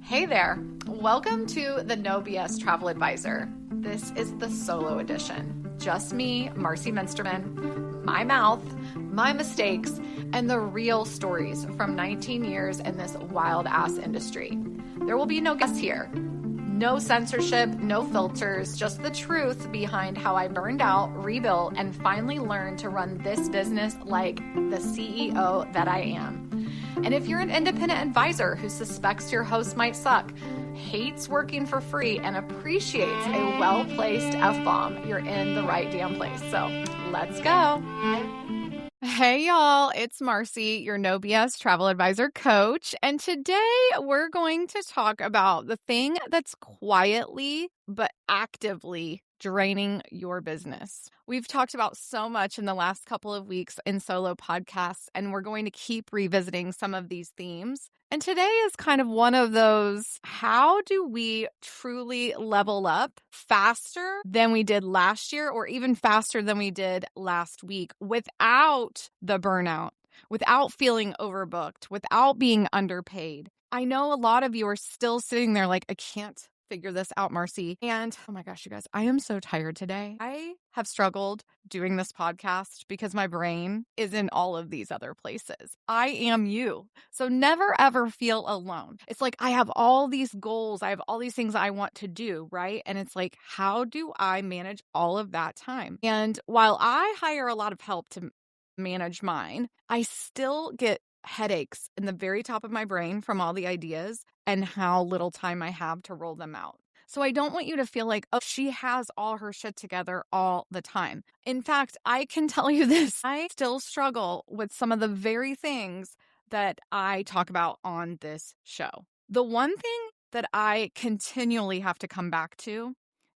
Hey there. Welcome to the No BS Travel Advisor. This is the solo edition. Just me, Marcie Muensterman, my mouth, my mistakes, and the real stories from 19 years in this wild-ass industry. There will be no guests here. No censorship, no filters, just the truth behind how I burned out, rebuilt, and finally learned to run this business like the CEO that I am. And if you're an independent advisor who suspects your host might suck, hates working for free, and appreciates a well-placed F-bomb, you're in the right damn place. So let's go. Hey y'all, it's Marcie, your No BS Travel Advisor coach. And today we're going to talk about the thing that's quietly but actively draining your business. We've talked about so much in the last couple of weeks in solo podcasts, and we're going to keep revisiting some of these themes. And today is kind of one of those, how do we truly level up faster than we did last year, or even faster than we did last week, without the burnout, without feeling overbooked, without being underpaid? I know a lot of you are still sitting there like, I can't figure this out, Marcie. And oh my gosh, you guys, I am so tired today. I have struggled doing this podcast because my brain is in all of these other places. I am you. So never ever feel alone. It's like I have all these goals. I have all these things I want to do, right? And it's like, how do I manage all of that time? And while I hire a lot of help to manage mine, I still get headaches in the very top of my brain from all the ideas and how little time I have to roll them out. So I don't want you to feel like, oh, she has all her shit together all the time. In fact, I can tell you this, I still struggle with some of the very things that I talk about on this show. The one thing that I continually have to come back to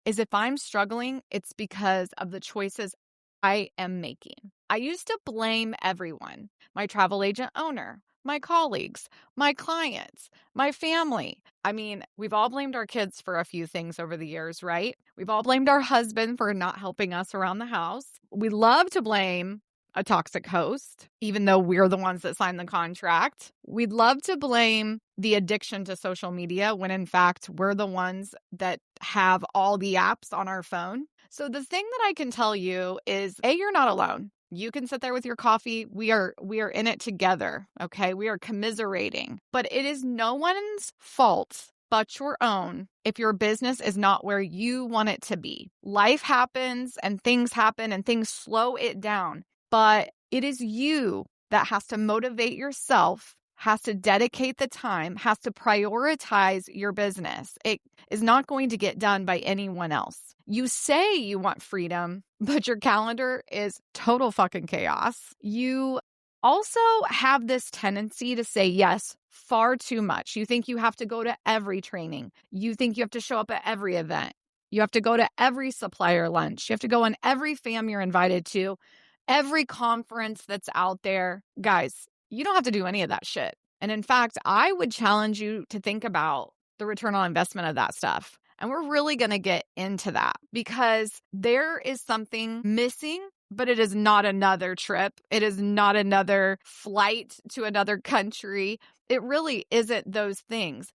is if I'm struggling, it's because of the choices I am making. I used to blame everyone, my travel agent owner, my colleagues, my clients, my family. I mean, we've all blamed our kids for a few things over the years, right? We've all blamed our husband for not helping us around the house. We love to blame a toxic host, even though we're the ones that signed the contract. We'd love to blame the addiction to social media when in fact we're the ones that have all the apps on our phone. So the thing that I can tell you is, A, you're not alone. You can sit there with your coffee. We are in it together, okay? We are commiserating. But it is no one's fault but your own if your business is not where you want it to be. Life happens and things happen and things slow it down. But it is you that has to motivate yourself, has to dedicate the time, has to prioritize your business. It is not going to get done by anyone else. You say you want freedom, but your calendar is total fucking chaos. You also have this tendency to say yes far too much. You think you have to go to every training. You think you have to show up at every event. You have to go to every supplier lunch. You have to go on every fam you're invited to, every conference that's out there. Guys, you don't have to do any of that shit. And in fact, I would challenge you to think about the return on investment of that stuff. And we're really going to get into that because there is something missing, but it is not another trip. It is not another flight to another country. It really isn't those things.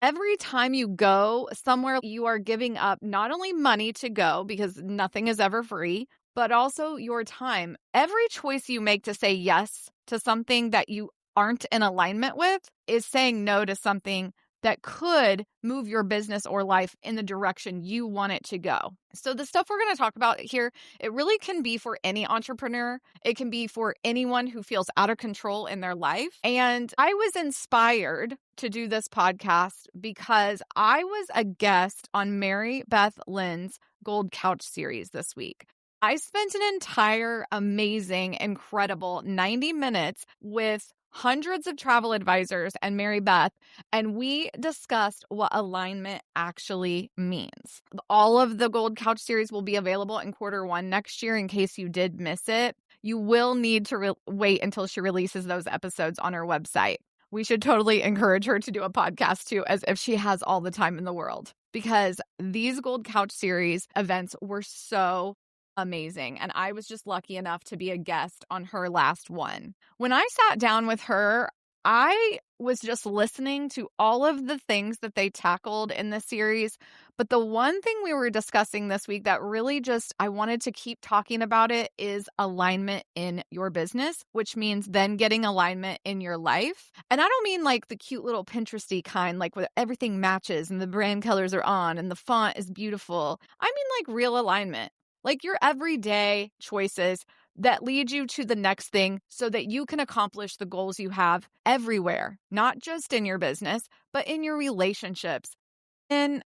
Every time you go somewhere, you are giving up not only money to go because nothing is ever free, but also your time. Every choice you make to say yes to something that you aren't in alignment with is saying no to something that could move your business or life in the direction you want it to go. So the stuff we're going to talk about here, it really can be for any entrepreneur. It can be for anyone who feels out of control in their life. And I was inspired to do this podcast because I was a guest on Mary Beth Lynn's Gold Couch series this week. I spent an entire amazing, incredible 90 minutes with hundreds of travel advisors and Mary Beth, and we discussed what alignment actually means. All of the Gold Couch series will be available in Q1 next year in case you did miss it. You will need to wait until she releases those episodes on her website. We should totally encourage her to do a podcast too, as if she has all the time in the world, because these Gold Couch series events were so amazing. And I was just lucky enough to be a guest on her last one. When I sat down with her, I was just listening to all of the things that they tackled in this series. But the one thing we were discussing this week that really just I wanted to keep talking about it is alignment in your business, which means then getting alignment in your life. And I don't mean like the cute little Pinteresty kind, like where everything matches and the brand colors are on and the font is beautiful. I mean like real alignment, like your everyday choices that lead you to the next thing so that you can accomplish the goals you have everywhere, not just in your business, but in your relationships, in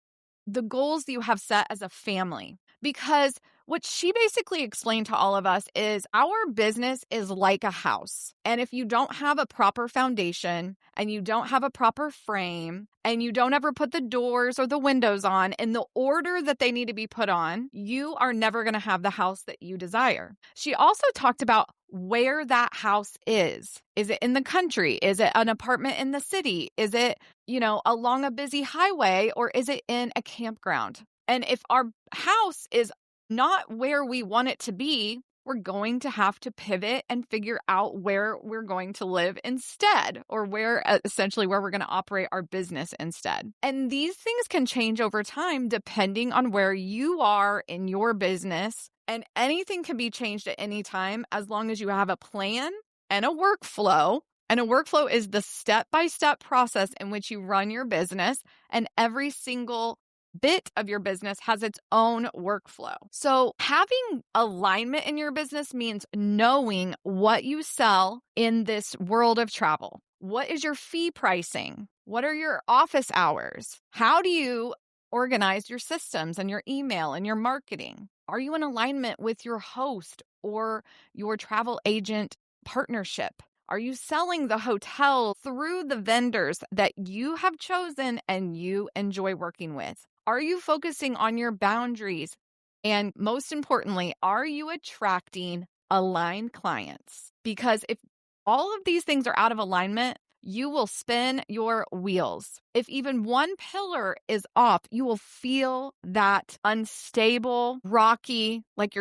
the goals you have set as a family. Because what she basically explained to all of us is our business is like a house. And if you don't have a proper foundation and you don't have a proper frame and you don't ever put the doors or the windows on in the order that they need to be put on, you are never going to have the house that you desire. She also talked about where that house is. Is it in the country? Is it an apartment in the city? Is it, along a busy highway, or is it in a campground? And if our house is not where we want it to be, we're going to have to pivot and figure out where we're going to live instead, or essentially where we're going to operate our business instead. And these things can change over time depending on where you are in your business. And anything can be changed at any time as long as you have a plan and a workflow. And a workflow is the step-by-step process in which you run your business, and every single bit of your business has its own workflow. So having alignment in your business means knowing what you sell in this world of travel. What is your fee pricing? What are your office hours? How do you organize your systems and your email and your marketing? Are you in alignment with your host or your travel agent partnership? Are you selling the hotel through the vendors that you have chosen and you enjoy working with? Are you focusing on your boundaries? And most importantly, are you attracting aligned clients? Because if all of these things are out of alignment, you will spin your wheels. If even one pillar is off, you will feel that unstable, rocky, like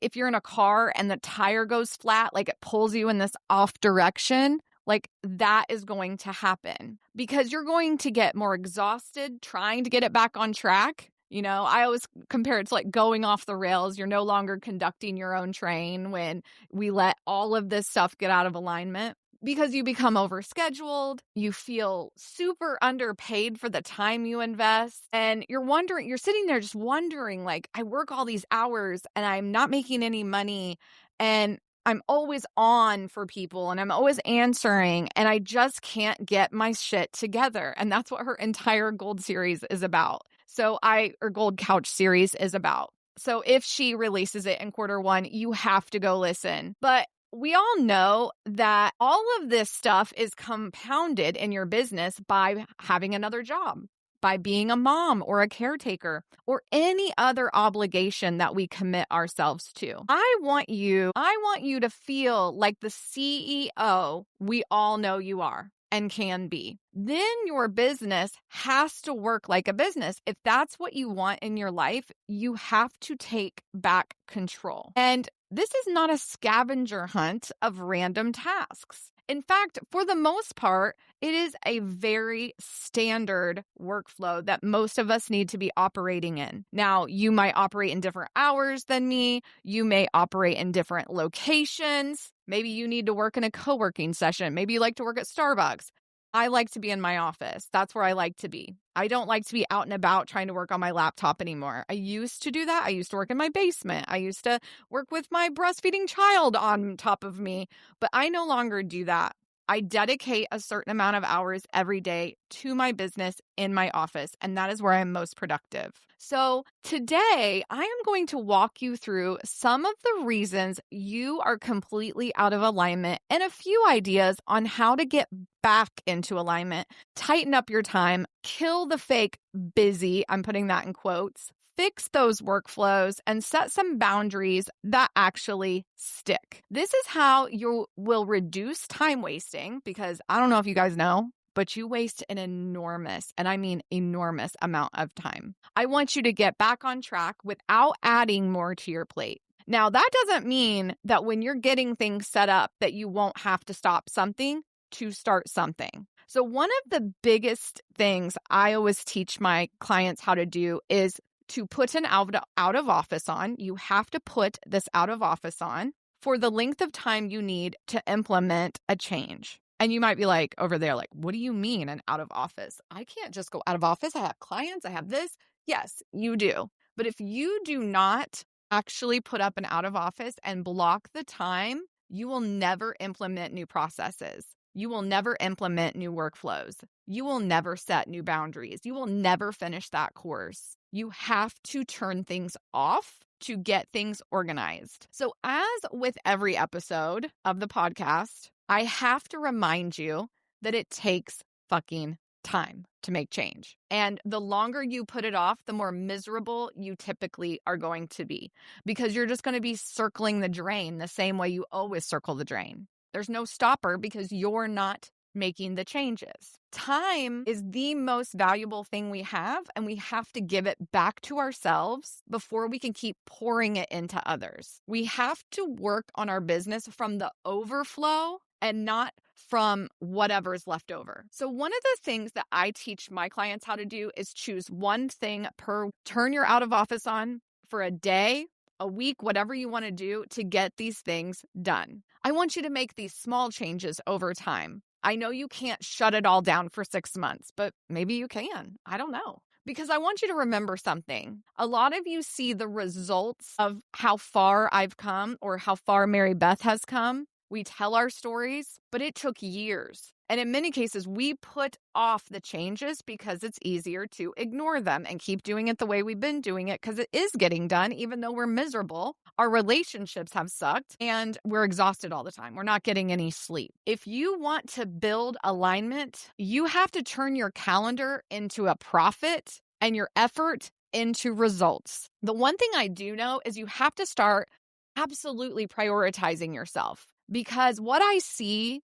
if you're in a car and the tire goes flat, like it pulls you in this off direction. Like that is going to happen because you're going to get more exhausted trying to get it back on track. I always compare it to like going off the rails. You're no longer conducting your own train when we let all of this stuff get out of alignment. Because you become overscheduled, you feel super underpaid for the time you invest, and you're sitting there just wondering, like, I work all these hours and I'm not making any money, and I'm always on for people and I'm always answering, and I just can't get my shit together. And that's what her entire Gold series is about. Or Gold Couch series is about. So if she releases it in Q1, you have to go listen. But we all know that all of this stuff is compounded in your business by having another job, by being a mom or a caretaker, or any other obligation that we commit ourselves to. I want you to feel like the CEO we all know you are and can be. Then your business has to work like a business. If that's what you want in your life, you have to take back control. And this is not a scavenger hunt of random tasks. In fact, for the most part, it is a very standard workflow that most of us need to be operating in. Now, you might operate in different hours than me. You may operate in different locations. Maybe you need to work in a co-working session. Maybe you like to work at Starbucks. I like to be in my office. That's where I like to be. I don't like to be out and about trying to work on my laptop anymore. I used to do that. I used to work in my basement. I used to work with my breastfeeding child on top of me, but I no longer do that. I dedicate a certain amount of hours every day to my business in my office, and that is where I'm most productive. So today, I am going to walk you through some of the reasons you are completely out of alignment and a few ideas on how to get back into alignment, tighten up your time, kill the fake busy, I'm putting that in quotes, fix those workflows, and set some boundaries that actually stick. This is how you will reduce time wasting, because I don't know if you guys know, but you waste an enormous, and I mean enormous amount of time. I want you to get back on track without adding more to your plate. Now, that doesn't mean that when you're getting things set up that you won't have to stop something. to start something. So one of the biggest things I always teach my clients how to do is to put an out of office on. You have to put this out of office on for the length of time you need to implement a change. And you might be like over there, like, what do you mean an out of office? I can't just go out of office. I have clients. I have this. Yes, you do. But if you do not actually put up an out of office and block the time, you will never implement new processes. You will never implement new workflows. You will never set new boundaries. You will never finish that course. You have to turn things off to get things organized. So as with every episode of the podcast, I have to remind you that it takes fucking time to make change. And the longer you put it off, the more miserable you typically are going to be, because you're just going to be circling the drain the same way you always circle the drain. There's no stopper because you're not making the changes. Time is the most valuable thing we have, and we have to give it back to ourselves before we can keep pouring it into others. We have to work on our business from the overflow and not from whatever's left over. So one of the things that I teach my clients how to do is choose one thing per turn your out of office on for a day, a week, whatever you want to do to get these things done. I want you to make these small changes over time. I know you can't shut it all down for 6 months, but maybe you can. I don't know. Because I want you to remember something. A lot of you see the results of how far I've come or how far Mary Beth has come. We tell our stories, but it took years. And in many cases, we put off the changes because it's easier to ignore them and keep doing it the way we've been doing it because it is getting done, even though we're miserable. Our relationships have sucked and we're exhausted all the time. We're not getting any sleep. If you want to build alignment, you have to turn your calendar into a profit and your effort into results. The one thing I do know is you have to start absolutely prioritizing yourself, because what I see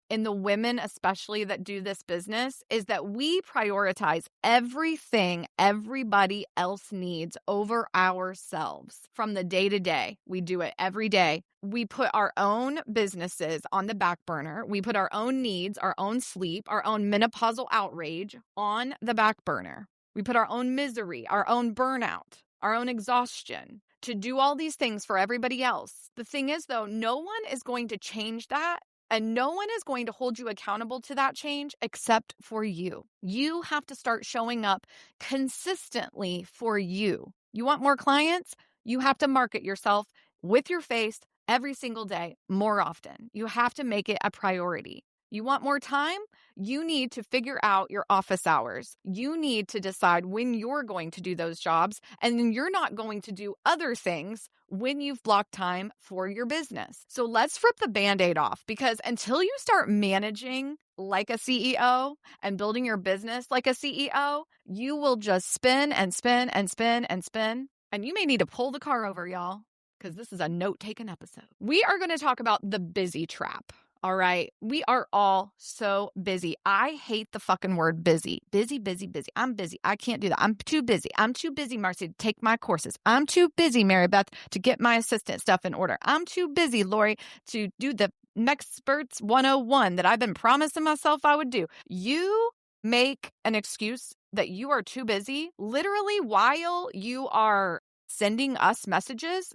in the women, especially that do this business, is that we prioritize everything everybody else needs over ourselves from the day to day. We do it every day. We put our own businesses on the back burner. We put our own needs, our own sleep, our own menopausal outrage on the back burner. We put our own misery, our own burnout, our own exhaustion to do all these things for everybody else. The thing is, though, no one is going to change that. And no one is going to hold you accountable to that change except for you. You have to start showing up consistently for you. You want more clients? You have to market yourself with your face every single day, more often. You have to make it a priority. You want more time? You need to figure out your office hours. You need to decide when you're going to do those jobs, and then you're not going to do other things when you've blocked time for your business. So let's rip the Band-Aid off, because until you start managing like a CEO and building your business like a CEO, you will just spin and spin and spin and spin. And you may need to pull the car over, y'all, because this is a note-taking episode. We are going to talk about the busy trap. All right. We are all so busy. I hate the fucking word busy. Busy, busy, busy. I'm busy. I can't do that. I'm too busy. I'm too busy, Marcie, to take my courses. I'm too busy, Mary Beth, to get my assistant stuff in order. I'm too busy, Lori, to do the Mexperts 101 that I've been promising myself I would do. You make an excuse that you are too busy literally while you are sending us messages,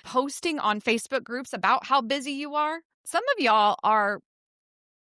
posting on Facebook groups about how busy you are. Some of y'all are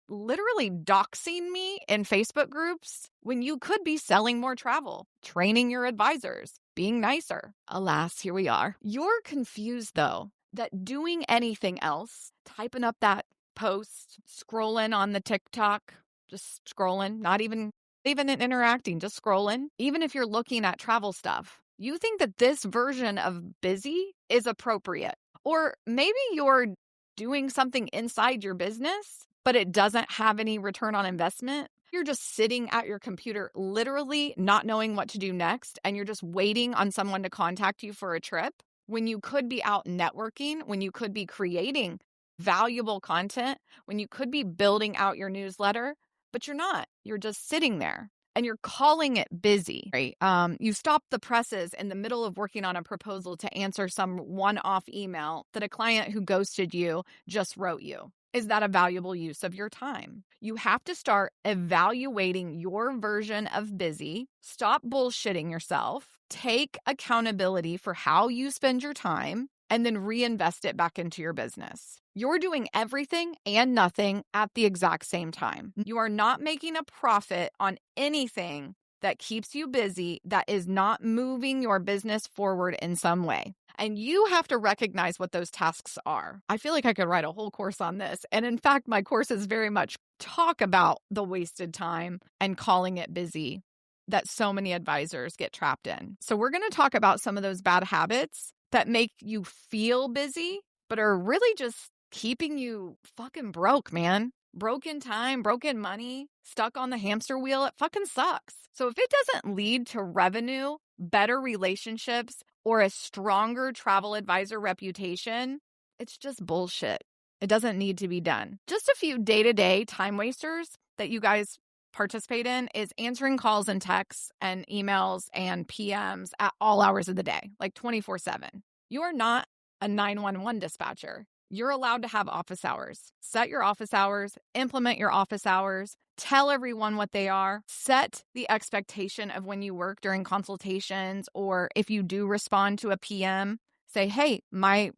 literally doxing me in Facebook groups when you could be selling more travel, training your advisors, being nicer. Alas, here we are. You're confused, though, that doing anything else, typing up that post, scrolling on the TikTok, just scrolling, not even interacting, just scrolling, even if you're looking at travel stuff, you think that this version of busy is appropriate. Or maybe you're doing something inside your business, but it doesn't have any return on investment. You're just sitting at your computer, literally not knowing what to do next, and you're just waiting on someone to contact you for a trip when you could be out networking, when you could be creating valuable content, when you could be building out your newsletter, but you're not. You're just sitting there. And you're calling it busy, right? You stop the presses in the middle of working on a proposal to answer some one-off email that a client who ghosted you just wrote you. Is that a valuable use of your time? You have to start evaluating your version of busy. Stop bullshitting yourself. Take accountability for how you spend your time and then reinvest it back into your business. You're doing everything and nothing at the exact same time. You are not making a profit on anything that keeps you busy, that is not moving your business forward in some way. And you have to recognize what those tasks are. I feel like I could write a whole course on this. And in fact, my courses very much talk about the wasted time and calling it busy that so many advisors get trapped in. So we're going to talk about some of those bad habits that make you feel busy, but are really just keeping you fucking broke, man. Broken time, broken money, stuck on the hamster wheel. It fucking sucks. So if it doesn't lead to revenue, better relationships, or a stronger travel advisor reputation, it's just bullshit. It doesn't need to be done. Just a few day-to-day time wasters that you guys participate in is answering calls and texts and emails and PMs at all hours of the day, like 24/7. You are not a 911 dispatcher. You're allowed to have office hours. Set your office hours, implement your office hours, tell everyone what they are, set the expectation of when you work during consultations, or if you do respond to a PM, say, hey,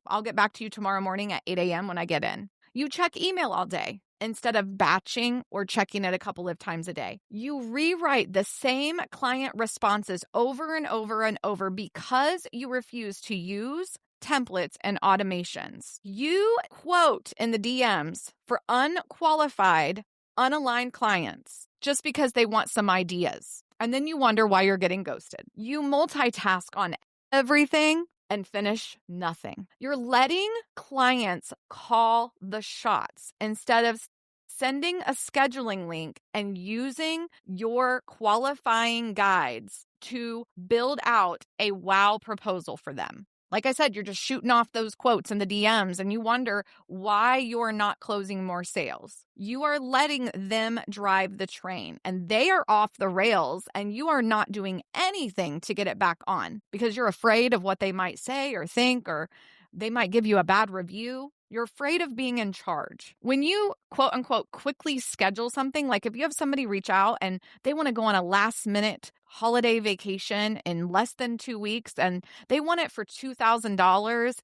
I'll get back to you tomorrow morning at 8 a.m. when I get in. You check email all day instead of batching or checking it a couple of times a day. You rewrite the same client responses over and over and over because you refuse to use templates and automations. You quote in the DMs for unqualified, unaligned clients just because they want some ideas. And then you wonder why you're getting ghosted. You multitask on everything and finish nothing. You're letting clients call the shots instead of sending a scheduling link and using your qualifying guides to build out a wow proposal for them. Like I said, you're just shooting off those quotes in the DMs and you wonder why you're not closing more sales. You are letting them drive the train and they are off the rails and you are not doing anything to get it back on because you're afraid of what they might say or think, or they might give you a bad review. You're afraid of being in charge. When you quote unquote quickly schedule something, like if you have somebody reach out and they want to go on a last minute holiday vacation in less than 2 weeks and they want it for $2,000,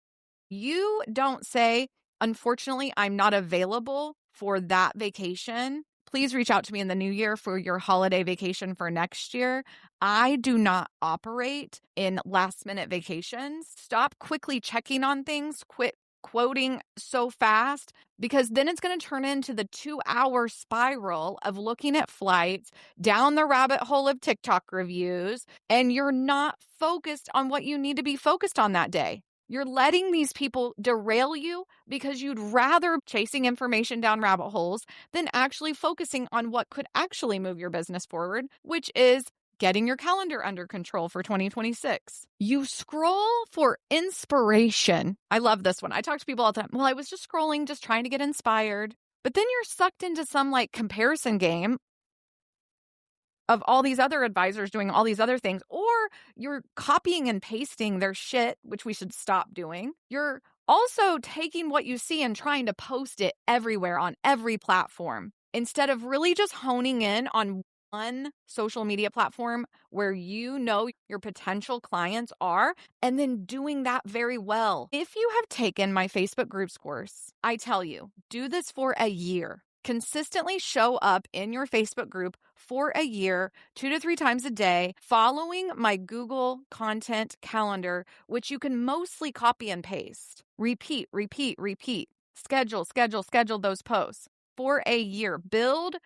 you don't say, unfortunately, I'm not available for that vacation. Please reach out to me in the new year for your holiday vacation for next year. I do not operate in last minute vacations. Stop quickly checking on things. Quit quoting so fast, because then it's going to turn into the 2-hour spiral of looking at flights, down the rabbit hole of TikTok reviews, and you're not focused on what you need to be focused on that day. You're letting these people derail you because you'd rather chasing information down rabbit holes than actually focusing on what could actually move your business forward, which is getting your calendar under control for 2026. You scroll for inspiration. I love this one. I talk to people all the time. Well, I was just scrolling, just trying to get inspired. But then you're sucked into some like comparison game of all these other advisors doing all these other things, or you're copying and pasting their shit, which we should stop doing. You're also taking what you see and trying to post it everywhere on every platform instead of really just honing in on one social media platform where you know your potential clients are, and then doing that very well. If you have taken my Facebook groups course, I tell you, do this for a year. Consistently show up in your Facebook group for a year, 2 to 3 times a day, following my Google content calendar, which you can mostly copy and paste. Repeat, repeat, repeat. Schedule those posts for a year. Build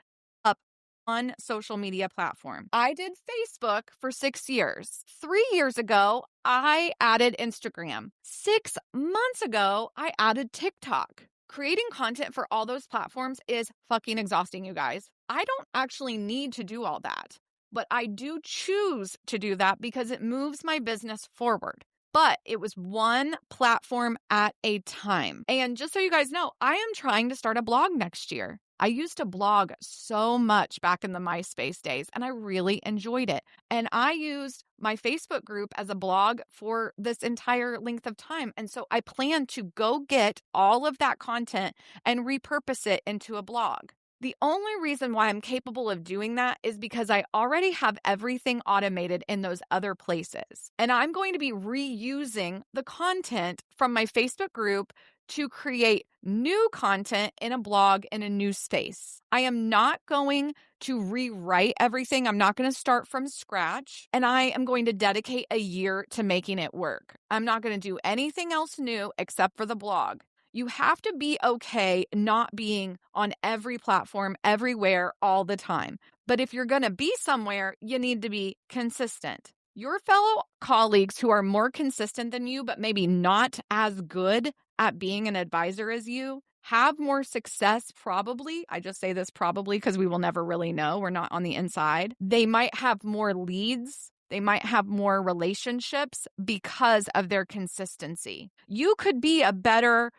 up on social media platform. I did Facebook for 6 years. 3 years ago, I added Instagram. 6 months ago, I added TikTok. Creating content for all those platforms is fucking exhausting, you guys. I don't actually need to do all that, but I do choose to do that because it moves my business forward. But it was one platform at a time. And just so you guys know, I am trying to start a blog next year. I used to blog so much back in the MySpace days, and I really enjoyed it. And I used my Facebook group as a blog for this entire length of time. And so I plan to go get all of that content and repurpose it into a blog. The only reason why I'm capable of doing that is because I already have everything automated in those other places. And I'm going to be reusing the content from my Facebook group to create new content in a blog in a new space. I am not going to rewrite everything. I'm not going to start from scratch. And I am going to dedicate a year to making it work. I'm not going to do anything else new except for the blog. You have to be okay not being on every platform, everywhere, all the time. But if you're going to be somewhere, you need to be consistent. Your fellow colleagues who are more consistent than you, but maybe not as good at being an advisor as you, have more success probably. I just say this probably because we will never really know. We're not on the inside. They might have more leads. They might have more relationships because of their consistency. You could be a better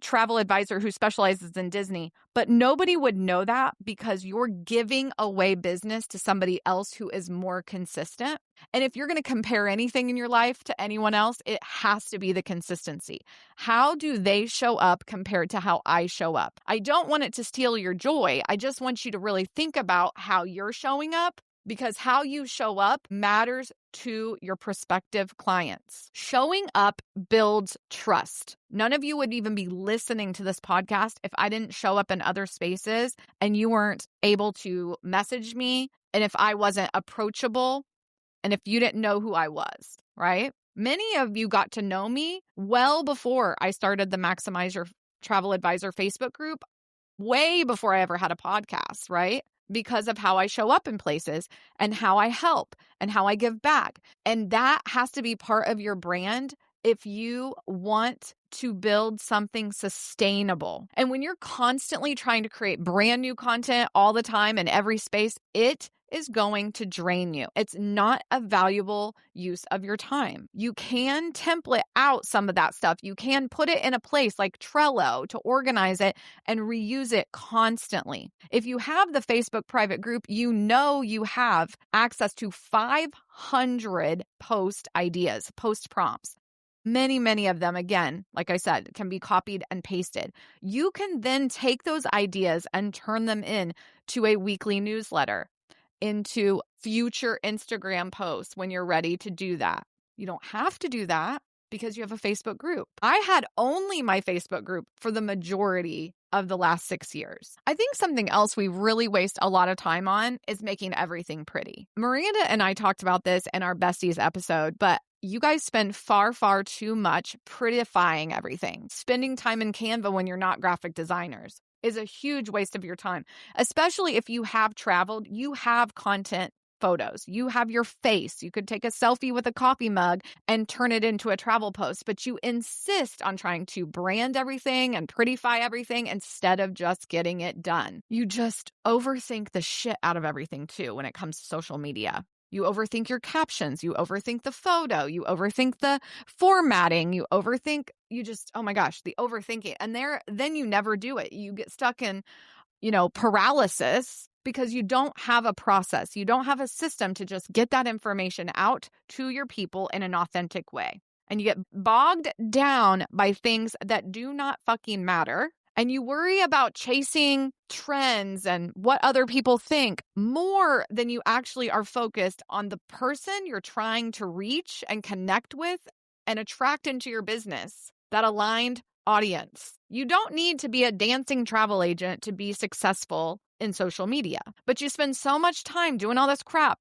travel advisor who specializes in Disney, but nobody would know that because you're giving away business to somebody else who is more consistent. And if you're going to compare anything in your life to anyone else, it has to be the consistency. How do they show up compared to how I show up? I don't want it to steal your joy. I just want you to really think about how you're showing up, because how you show up matters to your prospective clients. Showing up builds trust. None of you would even be listening to this podcast if I didn't show up in other spaces and you weren't able to message me, and if I wasn't approachable, and if you didn't know who I was, right? Many of you got to know me well before I started the Maximize Your Travel Advisor Facebook group, way before I ever had a podcast, right? Because of how I show up in places and how I help and how I give back. And that has to be part of your brand if you want to build something sustainable. And when you're constantly trying to create brand new content all the time in every space, it is going to drain you. It's not a valuable use of your time. You can template out some of that stuff. You can put it in a place like Trello to organize it and reuse it constantly. If you have the Facebook private group, you know you have access to 500 post ideas, post prompts. Many of them, again, like I said, can be copied and pasted. You can then take those ideas and turn them in to a weekly newsletter, into future Instagram posts when you're ready to do that. You don't have to do that because you have a Facebook group. I had only my Facebook group for the majority of the last 6 years. I think something else we really waste a lot of time on is making everything pretty. Miranda and I talked about this in our Besties episode, but you guys spend far too much prettifying everything. Spending time in Canva when you're not graphic designers is a huge waste of your time, especially if you have traveled, you have content photos, you have your face. You could take a selfie with a coffee mug and turn it into a travel post, but you insist on trying to brand everything and prettify everything instead of just getting it done. You just overthink the shit out of everything too when it comes to social media. You overthink your captions, you overthink the photo, you overthink the formatting, you just, oh my gosh, the overthinking. And then you never do it. You get stuck in, paralysis because you don't have a process. You don't have a system to just get that information out to your people in an authentic way. And you get bogged down by things that do not fucking matter. And you worry about chasing trends and what other people think more than you actually are focused on the person you're trying to reach and connect with and attract into your business, that aligned audience. You don't need to be a dancing travel agent to be successful in social media, but you spend so much time doing all this crap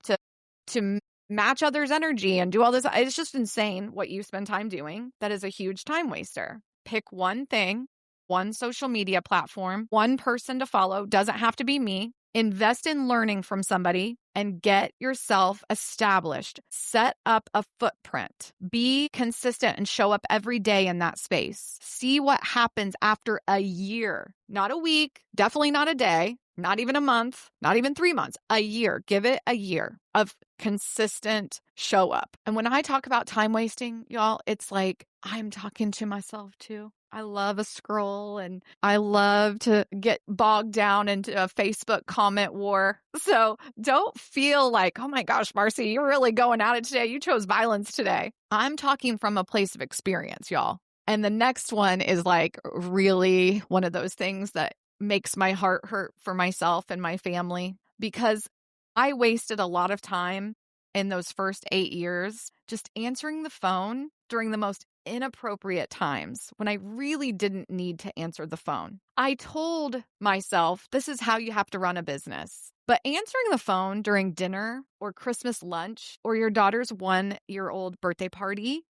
to match others' energy and do all this. It's just insane what you spend time doing. That is a huge time waster. Pick one thing, one social media platform, one person to follow. Doesn't have to be me. Invest in learning from somebody and get yourself established. Set up a footprint. Be consistent and show up every day in that space. See what happens after a year, not a week, definitely not a day, not even a month, not even 3 months, a year. Give it a year of consistent show up. And when I talk about time wasting, y'all, it's like I'm talking to myself too. I love a scroll and I love to get bogged down into a Facebook comment war. So don't feel like, oh my gosh, Marcie, you're really going at it today. You chose violence today. I'm talking from a place of experience, y'all. And the next one is like really one of those things that makes my heart hurt for myself and my family, because I wasted a lot of time in those first 8 years just answering the phone during the most inappropriate times when I really didn't need to answer the phone. I told myself, this is how you have to run a business. But answering the phone during dinner or Christmas lunch or your daughter's 1-year-old birthday party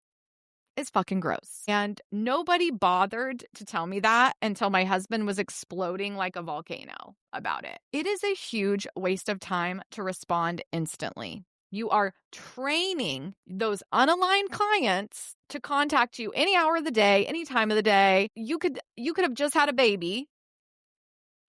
is fucking gross. And nobody bothered to tell me that until my husband was exploding like a volcano about it. It is a huge waste of time to respond instantly. You are training those unaligned clients to contact you any hour of the day, any time of the day. You could have just had a baby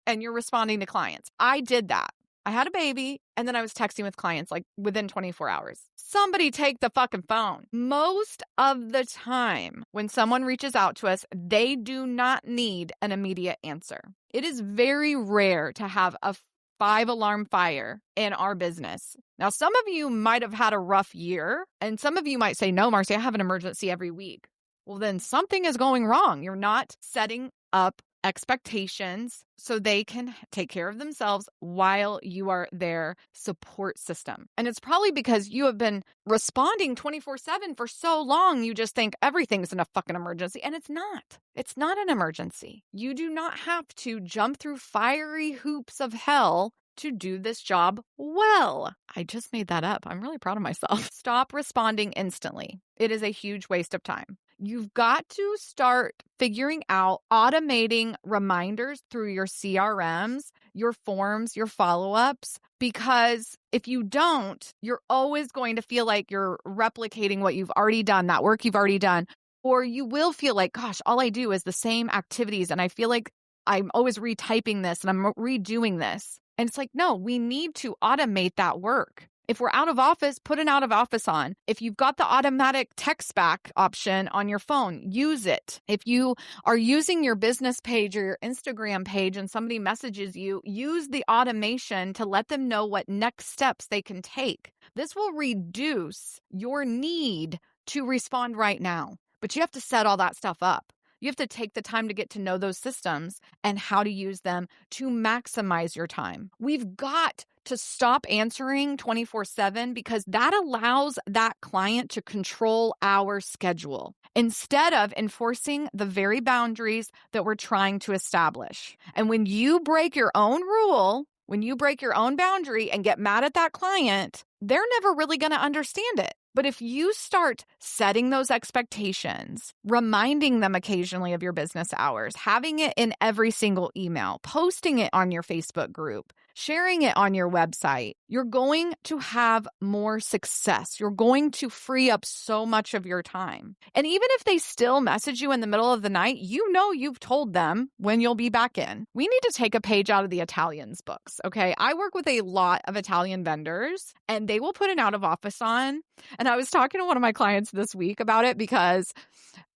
and you're responding to clients. I did that. I had a baby and then I was texting with clients like within 24 hours. Somebody take the fucking phone. Most of the time when someone reaches out to us, they do not need an immediate answer. It is very rare to have a 5-alarm fire in our business. Now, some of you might have had a rough year, and some of you might say, no, Marcie, I have an emergency every week. Well, then something is going wrong. You're not setting up expectations so they can take care of themselves while you are their support system. And it's probably because you have been responding 24/7 for so long, you just think everything's in a fucking emergency. And it's not. It's not an emergency. You do not have to jump through fiery hoops of hell to do this job well. I just made that up. I'm really proud of myself. Stop responding instantly. It is a huge waste of time. You've got to start figuring out automating reminders through your CRMs, your forms, your follow-ups, because if you don't, you're always going to feel like you're replicating what you've already done, that work you've already done, or you will feel like, gosh, all I do is the same activities and I feel like I'm always retyping this and I'm redoing this. And it's like, no, we need to automate that work. If we're out of office, put an out of office on. If you've got the automatic text back option on your phone, use it. If you are using your business page or your Instagram page and somebody messages you, use the automation to let them know what next steps they can take. This will reduce your need to respond right now. But you have to set all that stuff up. You have to take the time to get to know those systems and how to use them to maximize your time. We've got to stop answering 24/7 because that allows that client to control our schedule instead of enforcing the very boundaries that we're trying to establish. And when you break your own rule, when you break your own boundary and get mad at that client, they're never really going to understand it. But if you start setting those expectations, reminding them occasionally of your business hours, having it in every single email, posting it on your Facebook group, sharing it on your website, you're going to have more success. You're going to free up so much of your time. And even if they still message you in the middle of the night, you know you've told them when you'll be back in. We need to take a page out of the Italians books, okay? I work with a lot of Italian vendors, and they will put an out of office on. And I was talking to one of my clients this week about it because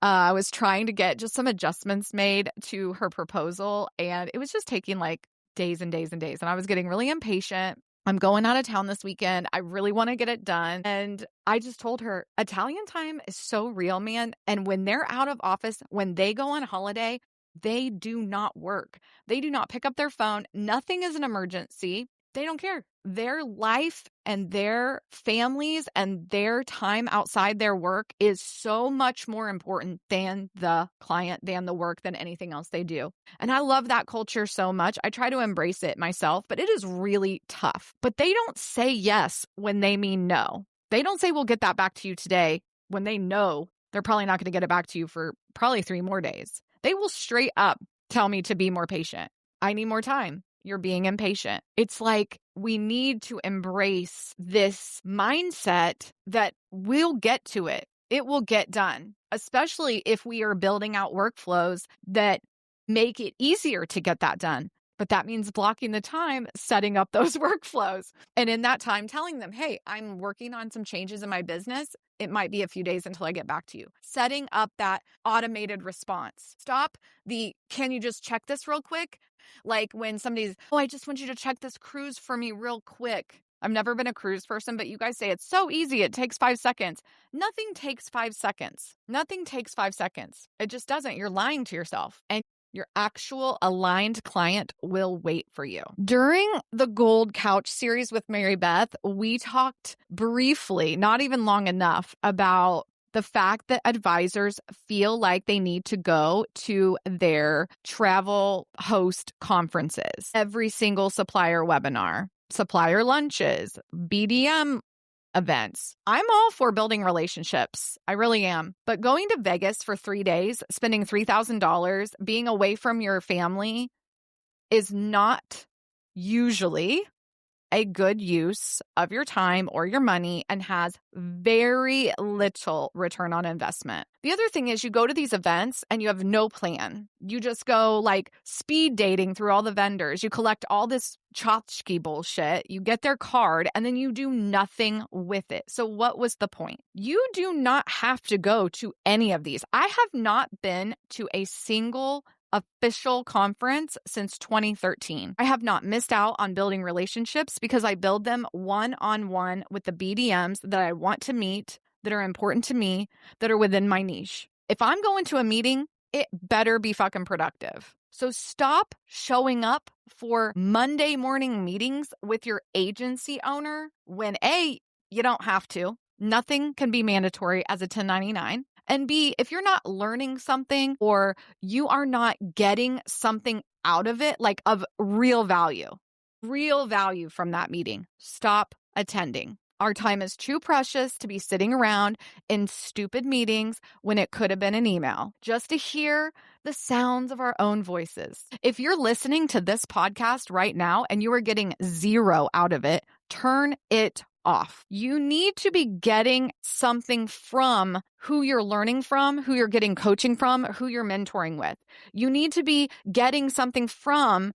I was trying to get just some adjustments made to her proposal, and it was just taking like days and days and days. And I was getting really impatient. I'm going out of town this weekend. I really want to get it done. And I just told her, Italian time is so real, man. And when they're out of office, when they go on holiday, they do not work. They do not pick up their phone. Nothing is an emergency. They don't care. Their life and their families and their time outside their work is so much more important than the client, than the work, than anything else they do. And I love that culture so much. I try to embrace it myself, but it is really tough. But they don't say yes when they mean no. They don't say, we'll get that back to you today when they know they're probably not going to get it back to you for probably 3 more days. They will straight up tell me to be more patient. I need more time. You're being impatient. It's like we need to embrace this mindset that we'll get to it. It will get done, especially if we are building out workflows that make it easier to get that done. But that means blocking the time, setting up those workflows. And in that time, telling them, hey, I'm working on some changes in my business. It might be a few days until I get back to you. Setting up that automated response. Stop can you just check this real quick? Like when somebody's, I just want you to check this cruise for me real quick. I've never been a cruise person, but you guys say it's so easy. It takes 5 seconds. Nothing takes 5 seconds. Nothing takes 5 seconds. It just doesn't. You're lying to yourself. And your actual aligned client will wait for you. During the Gold Couch series with Mary Beth, we talked briefly, not even long enough, about the fact that advisors feel like they need to go to their travel host conferences, every single supplier webinar, supplier lunches, BDM events. I'm all for building relationships. I really am. But going to Vegas for 3 days, spending $3,000, being away from your family is not usually a good use of your time or your money and has very little return on investment. The other thing is you go to these events and you have no plan. You just go like speed dating through all the vendors. You collect all this tchotchke bullshit. You get their card and then you do nothing with it. So what was the point? You do not have to go to any of these. I have not been to a single official conference since 2013. I have not missed out on building relationships because I build them one-on-one with the BDMs that I want to meet, that are important to me, that are within my niche. If I'm going to a meeting, it better be fucking productive. So stop showing up for Monday morning meetings with your agency owner when A, you don't have to. Nothing can be mandatory as a 1099. And B, if you're not learning something or you are not getting something out of it, like of real value from that meeting, stop attending. Our time is too precious to be sitting around in stupid meetings when it could have been an email just to hear the sounds of our own voices. If you're listening to this podcast right now and you are getting zero out of it, turn it off. You need to be getting something from who you're learning from, who you're getting coaching from, who you're mentoring with. You need to be getting something from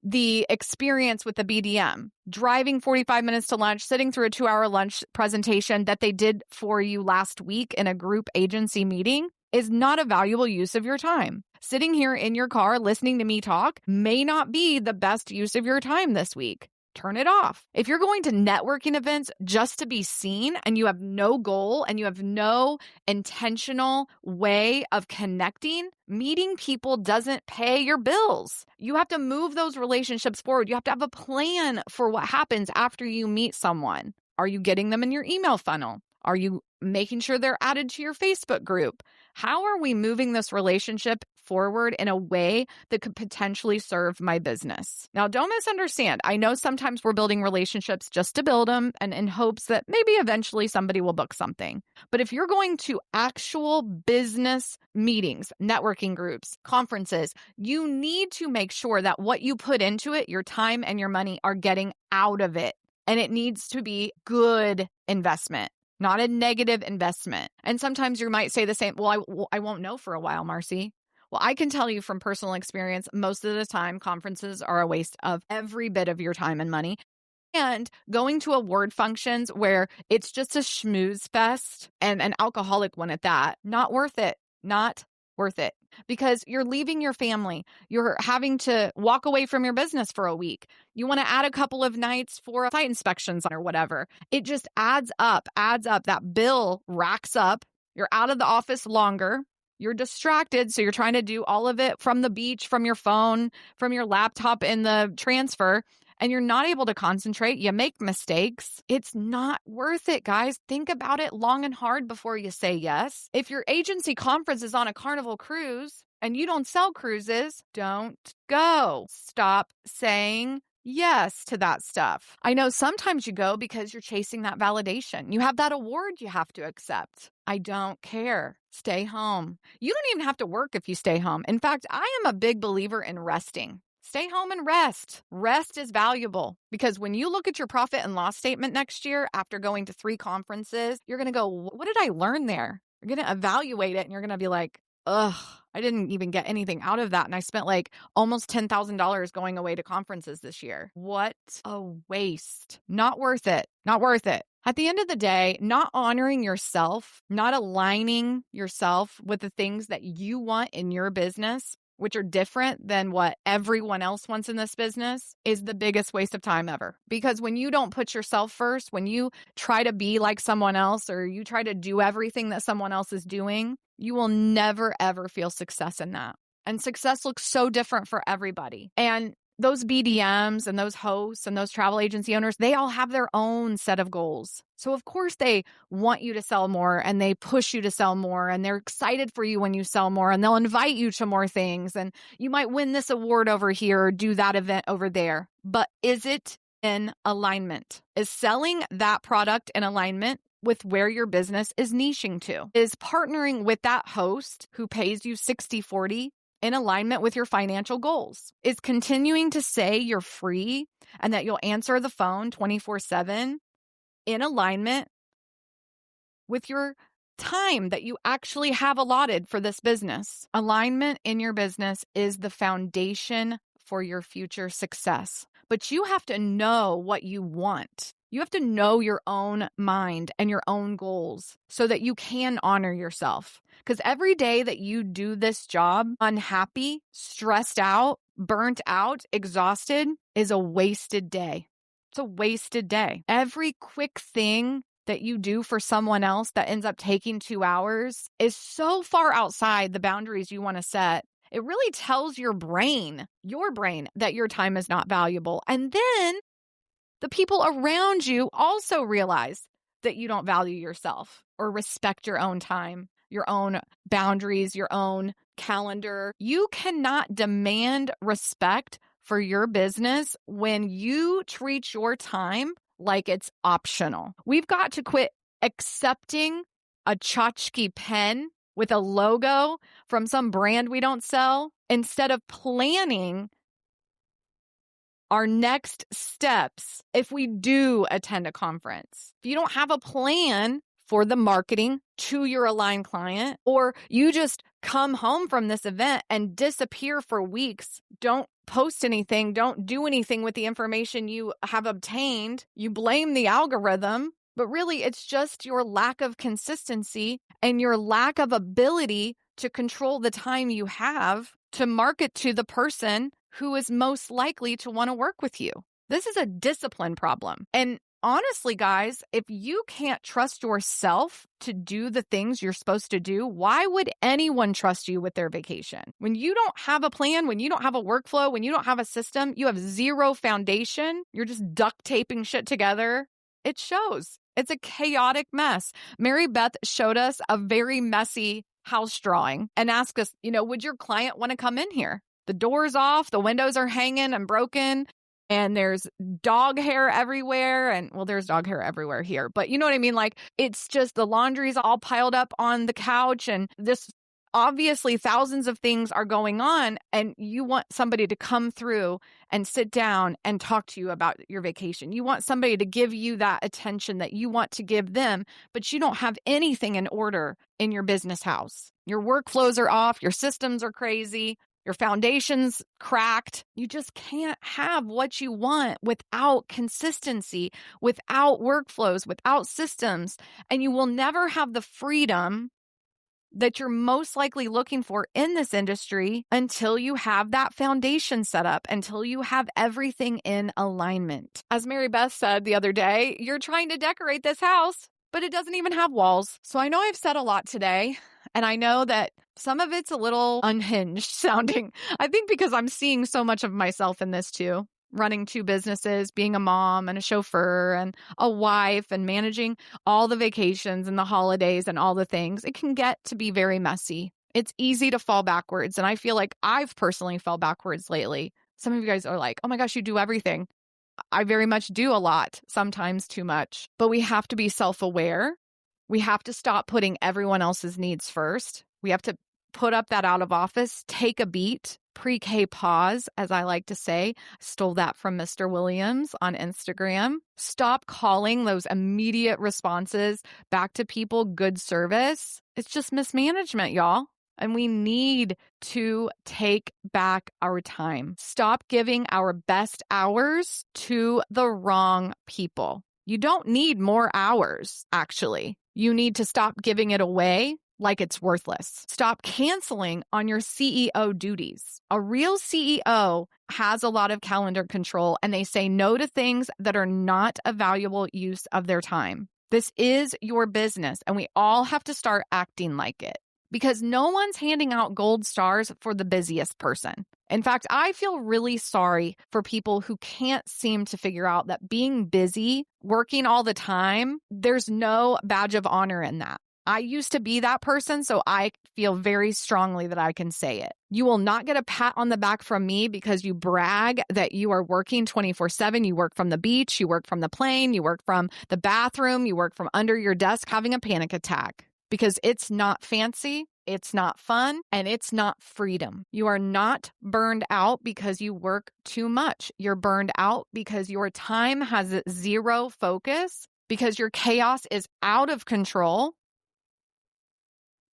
the experience with the BDM, driving 45 minutes to lunch, sitting through a 2-hour lunch presentation that they did for you last week in a group agency meeting is not a valuable use of your time. Sitting here in your car listening to me talk may not be the best use of your time this week. Turn it off. If you're going to networking events just to be seen and you have no goal and you have no intentional way of connecting, meeting people doesn't pay your bills. You have to move those relationships forward. You have to have a plan for what happens after you meet someone. Are you getting them in your email funnel? Are you making sure they're added to your Facebook group? How are we moving this relationship forward in a way that could potentially serve my business? Now, don't misunderstand. I know sometimes we're building relationships just to build them and in hopes that maybe eventually somebody will book something. But if you're going to actual business meetings, networking groups, conferences, you need to make sure that what you put into it, your time and your money, are getting out of it. And it needs to be good investment, not a negative investment. And sometimes you might say the same, I won't know for a while, Marcie. Well, I can tell you from personal experience, most of the time, conferences are a waste of every bit of your time and money. And going to award functions where it's just a schmooze fest and an alcoholic one at that, not worth it. Not worth it. Because you're leaving your family. You're having to walk away from your business for a week. You want to add a couple of nights for site inspections or whatever. It just adds up. That bill racks up. You're out of the office longer. You're distracted. So you're trying to do all of it from the beach, from your phone, from your laptop in the transfer. And you're not able to concentrate. You make mistakes. It's not worth it, guys. Think about it long and hard before you say yes. If your agency conference is on a Carnival cruise and you don't sell cruises, don't go. Stop saying yes to that stuff. I know sometimes you go because you're chasing that validation. You have that award you have to accept. I don't care. Stay home. You don't even have to work if you stay home. In fact, I am a big believer in resting. Stay home and rest. Rest is valuable because when you look at your profit and loss statement next year after going to 3 conferences, you're going to go, what did I learn there? You're going to evaluate it and you're going to be like, I didn't even get anything out of that. And I spent like almost $10,000 going away to conferences this year. What a waste. Not worth it. Not worth it. At the end of the day, not honoring yourself, not aligning yourself with the things that you want in your business, which are different than what everyone else wants in this business, is the biggest waste of time ever. Because when you don't put yourself first, when you try to be like someone else or you try to do everything that someone else is doing, you will never, ever feel success in that. And success looks so different for everybody. And those BDMs and those hosts and those travel agency owners, they all have their own set of goals. So of course they want you to sell more and they push you to sell more and they're excited for you when you sell more and they'll invite you to more things and you might win this award over here or do that event over there. But is it in alignment? Is selling that product in alignment with where your business is niching to? Is partnering with that host who pays you 60-40 in alignment with your financial goals? Is continuing to say you're free and that you'll answer the phone 24/7 in alignment with your time that you actually have allotted for this business? Alignment in your business is the foundation for your future success. But you have to know what you want. You have to know your own mind and your own goals so that you can honor yourself. Because every day that you do this job unhappy, stressed out, burnt out, exhausted is a wasted day. It's a wasted day. Every quick thing that you do for someone else that ends up taking 2 hours is so far outside the boundaries you want to set. It really tells your brain that your time is not valuable. And then the people around you also realize that you don't value yourself or respect your own time, your own boundaries, your own calendar. You cannot demand respect for your business when you treat your time like it's optional. We've got to quit accepting a tchotchke pen with a logo from some brand we don't sell instead of planning our next steps if we do attend a conference. If you don't have a plan for the marketing to your aligned client, or you just come home from this event and disappear for weeks, don't post anything, don't do anything with the information you have obtained, you blame the algorithm, but really it's just your lack of consistency and your lack of ability to control the time you have to market to the person who is most likely to want to work with you. This is a discipline problem. And honestly, guys, if you can't trust yourself to do the things you're supposed to do, why would anyone trust you with their vacation? When you don't have a plan, when you don't have a workflow, when you don't have a system, you have zero foundation, you're just duct taping shit together, it shows. It's a chaotic mess. Mary Beth showed us a very messy house drawing and asked us, would your client want to come in here? The door's off, the windows are hanging and broken, and there's dog hair everywhere. And there's dog hair everywhere here, but you know what I mean? Like, it's just the laundry's all piled up on the couch, and this obviously thousands of things are going on, and you want somebody to come through and sit down and talk to you about your vacation. You want somebody to give you that attention that you want to give them, but you don't have anything in order in your business house. Your workflows are off, your systems are crazy, your foundation's cracked. You just can't have what you want without consistency, without workflows, without systems, and you will never have the freedom that you're most likely looking for in this industry until you have that foundation set up, until you have everything in alignment. As Mary Beth said the other day, you're trying to decorate this house, but it doesn't even have walls. So I know I've said a lot today, and I know that some of it's a little unhinged sounding. I think because I'm seeing so much of myself in this too. Running 2 businesses, being a mom and a chauffeur and a wife and managing all the vacations and the holidays and all the things, it can get to be very messy. It's easy to fall backwards. And I feel like I've personally fell backwards lately. Some of you guys are like, oh my gosh, you do everything. I very much do a lot, sometimes too much. But we have to be self-aware. We have to stop putting everyone else's needs first. We have to put up that out of office, take a beat, pre-K pause, as I like to say. Stole that from Mr. Williams on Instagram. Stop calling those immediate responses back to people good service. It's just mismanagement, y'all. And we need to take back our time. Stop giving our best hours to the wrong people. You don't need more hours, actually. You need to stop giving it away like it's worthless. Stop canceling on your CEO duties. A real CEO has a lot of calendar control, and they say no to things that are not a valuable use of their time. This is your business, and we all have to start acting like it. Because no one's handing out gold stars for the busiest person. In fact, I feel really sorry for people who can't seem to figure out that being busy, working all the time, there's no badge of honor in that. I used to be that person, so I feel very strongly that I can say it. You will not get a pat on the back from me because you brag that you are working 24/7. You work from the beach, you work from the plane, you work from the bathroom, you work from under your desk having a panic attack. Because it's not fancy, it's not fun, and it's not freedom. You are not burned out because you work too much. You're burned out because your time has zero focus, because your chaos is out of control.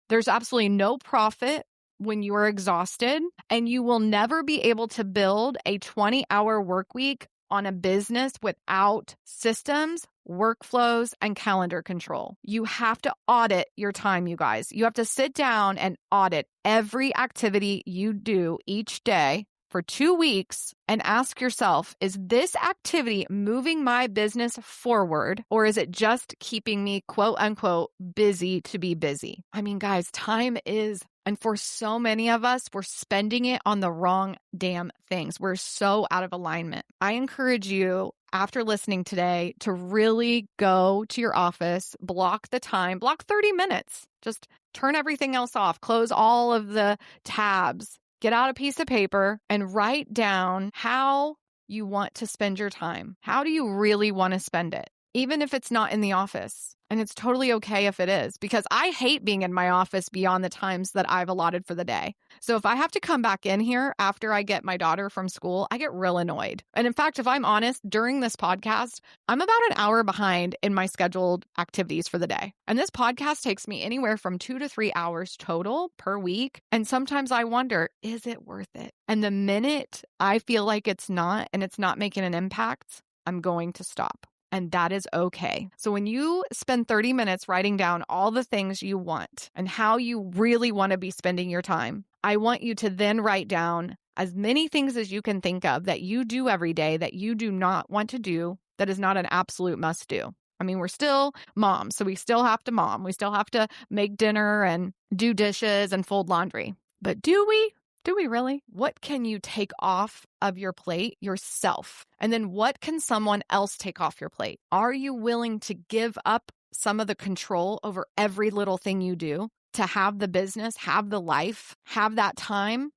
There's absolutely no profit when you are exhausted, and you will never be able to build a 20-hour work week on a business without systems, workflows, and calendar control. You have to audit your time, you guys. You have to sit down and audit every activity you do each day for 2 weeks and ask yourself, is this activity moving my business forward, or is it just keeping me, quote unquote, busy to be busy? I mean, guys, time is, and for so many of us, we're spending it on the wrong damn things. We're so out of alignment. I encourage you, after listening today, to really go to your office, block the time, block 30 minutes. Just turn everything else off, close all of the tabs, get out a piece of paper and write down how you want to spend your time. How do you really want to spend it? Even if it's not in the office. And it's totally okay if it is, because I hate being in my office beyond the times that I've allotted for the day. So if I have to come back in here after I get my daughter from school, I get real annoyed. And in fact, if I'm honest, during this podcast, I'm about an hour behind in my scheduled activities for the day. And this podcast takes me anywhere from 2 to 3 hours total per week. And sometimes I wonder, is it worth it? And the minute I feel like it's not, and it's not making an impact, I'm going to stop. And that is okay. So when you spend 30 minutes writing down all the things you want and how you really want to be spending your time, I want you to then write down as many things as you can think of that you do every day that you do not want to do, that is not an absolute must do. I mean, we're still moms, so we still have to mom. We still have to make dinner and do dishes and fold laundry. But do we? Do we really? What can you take off of your plate yourself? And then what can someone else take off your plate? Are you willing to give up some of the control over every little thing you do to have the business, have the life, have that time,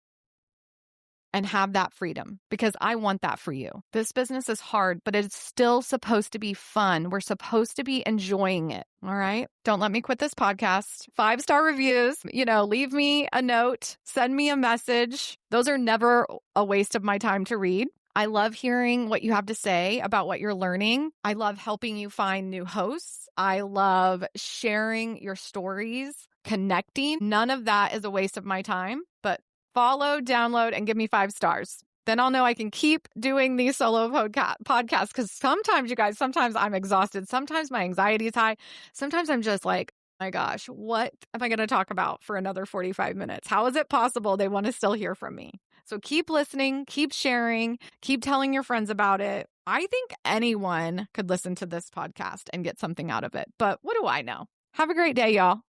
and have that freedom? Because I want that for you. This business is hard, but it's still supposed to be fun. We're supposed to be enjoying it. All right. Don't let me quit this podcast. 5-star reviews, leave me a note, send me a message. Those are never a waste of my time to read. I love hearing what you have to say about what you're learning. I love helping you find new hosts. I love sharing your stories, connecting. None of that is a waste of my time, but follow, download, and give me 5 stars. Then I'll know I can keep doing these solo podcasts, because sometimes, you guys, sometimes I'm exhausted. Sometimes my anxiety is high. Sometimes I'm just like, oh my gosh, what am I going to talk about for another 45 minutes? How is it possible they want to still hear from me? So keep listening, keep sharing, keep telling your friends about it. I think anyone could listen to this podcast and get something out of it. But what do I know? Have a great day, y'all.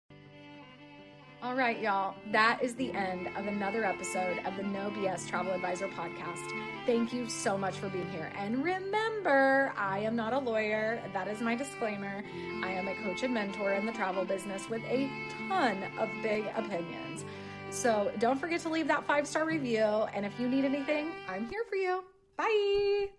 All right, y'all, that is the end of another episode of the No BS Travel Advisor podcast. Thank you so much for being here. And remember, I am not a lawyer. That is my disclaimer. I am a coach and mentor in the travel business with a ton of big opinions. So don't forget to leave that 5-star review. And if you need anything, I'm here for you. Bye.